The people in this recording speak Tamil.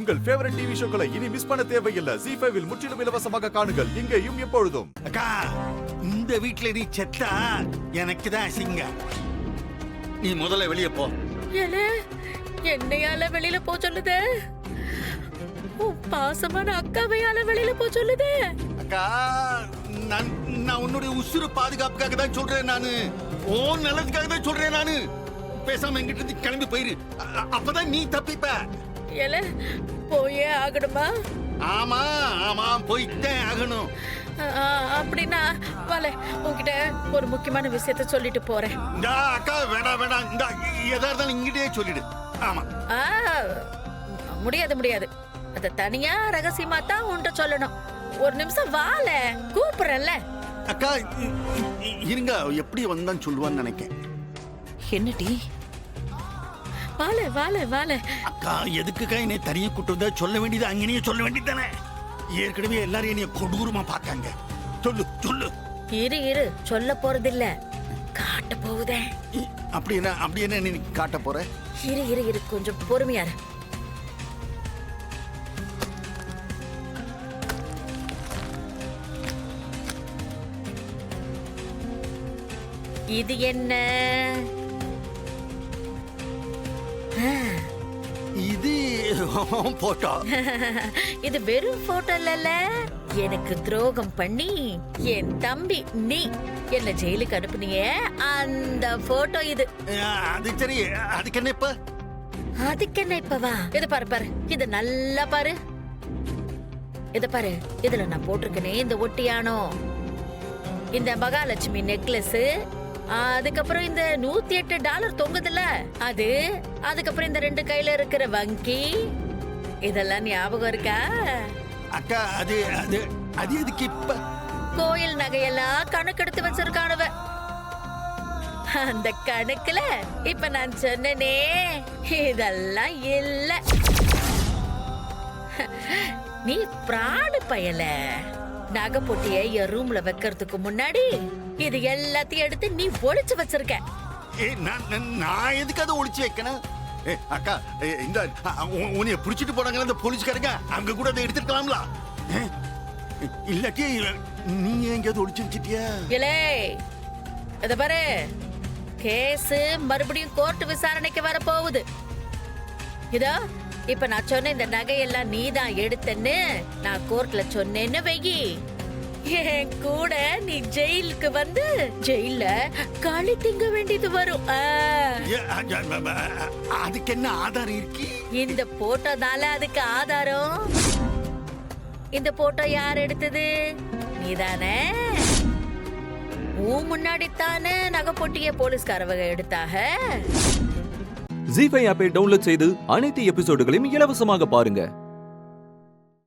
உங்கள் ஃபேவரட் டிவி ஷோக்களை இனி மிஸ் பண்ண தேவையில்லை. ZEE5 இல் முற்றிலும் இலவசமாக காணுங்கள். இங்கேயும் எப்பொழுதும். அக்கா, இந்த வீட்ல நீ செத்தா எனக்கு தான் அசிங்க. நீ முதல்ல வெளியே போ. என்னையால வெளியில போ சொல்லுது? உன் பாசமான அக்காவையால வெளியில போ சொல்லுது? அக்கா, நான் உன்னுடைய உசுறு பாதுகாப்புக்காக தான் சொல்றேன். நானு ஓ நல்லதுக்காக தான் சொல்றேன். நானு பேசாம எங்கிட்ட இருந்து கிளம்பி போயிரு. அப்பதான் நீ தப்பிப்ப. போயே ஆகணுமா? ஆமா ஆமா, போயிட்டே ஆகணும். அப்படின்னா வாலே, உன்கிட்ட ஒரு முக்கியமான விஷயத்த சொல்லிட்டு போறேன். அக்கா வேணாம் வேணாம், இந்த எதா இருந்தாலும் இங்கிட்டே சொல்லிடு. ஆமா. முடியாது முடியாது, அத தனியா ரகசியமா தான் உன்கிட்ட சொல்லணும். ஒரு நிமிஷம் வாலே, கூப்பிடுறேன்ல. அக்கா இருங்க, எப்படி வந்தான்னு சொல்லுவான்னு நினைக்கேன். என்னடி? வாலே வாலே வாலே. அக்கா எதுக்குக்கா என்னை தனியா கூட்டு வந்தா? சொல்ல வேண்டியது அங்கேயே சொல்ல வேண்டியதானே. ஏற்கனவே எல்லாரும் என்னைய கொடூரமா பாக்காங்க. சொல்லு சொல்லு. இரு இரு, சொல்ல போறதில்ல, காட்ட போகுதே. அப்படி என்ன நீ காட்ட போற? இரு இரு இரு, கொஞ்சம் பொறுமையா இரு. இது என்ன? இது போட்டோ. இது வெறும் போட்டோ இல்ல. எனக்கு துரோகம் பண்ணி என் தம்பி நீ என்ன ஜெயிலுக்கு அனுப்புனியே, அந்த போட்டோ இது. அது சரி, அதுக்கு என்ன இப்ப? அதுக்கு என்ன இப்பவா? இது பாரு பாரு, இது நல்லா பாரு. இத பாரு, இதுல நான் போட்டிருக்கனே இந்த ஒட்டியானோ, இந்த மகாலட்சுமி நெக்லஸ், அதுக்கப்புறம் இந்த $108 தொங்குதுல அது, அதுக்கப்புறம் இந்த 2 கையில இருக்கிற வங்கி, இதெல்லாம் ஞாபகம் இருக்கா? அக்கா அது அது அது எதுக்கு இப்ப? கோயில் நகையெல்லாம் கணக்கெடுத்து வச்சிருக்கானவ. அந்த கணக்குல இப்ப நான் சொன்னனே, இதெல்லாம் இல்ல. நீ பிராடு பயல. நகை பொட்டிய என் ரூம்ல வைக்கிறதுக்கு முன்னாடி இது எல்லாத்தையும் எடுத்து நீ ஒளிச்சு வச்சிருக்க. நான் எதுக்கு அதை ஒளிச்சு வைக்கணும்? அக்கா, இந்த உன்னைய புடிச்சிட்டு போனாங்க அந்த போலீஸ்காரங்க, அங்க கூட அதை எடுத்துக்கலாம்ல. இல்லாட்டி நீ எங்கேயாவது ஒளிச்சு வச்சிட்டியா? இலே, இத பாரு, கேஸ் மறுபடியும் கோர்ட் விசாரணைக்கு வர போகுது. இதோ இப்ப நான் சொன்ன இந்த நகையெல்லாம் நீதான் எடுத்தன்னு நான் கோர்ட்ல சொன்னேன்னு வெயி, என் கூட நீ ஜெயிலுக்கு வந்து ஜெயில களி திங்க வேண்டியது வரும். அதுக்கு என்ன ஆதாரம் இருக்கு? இந்த போட்டோனால அதுக்கு ஆதாரம். இந்த போட்டோ யார் எடுத்தது? நீதானே. உன் முன்னாடி தானே நகை பொட்டிய போலீஸ்காரவங்க எடுத்தாக. ZEE5 ஆப்பை டவுன்லோட் செய்து அனைத்து எபிசோடுகளையும் இலவசமாக பாருங்க.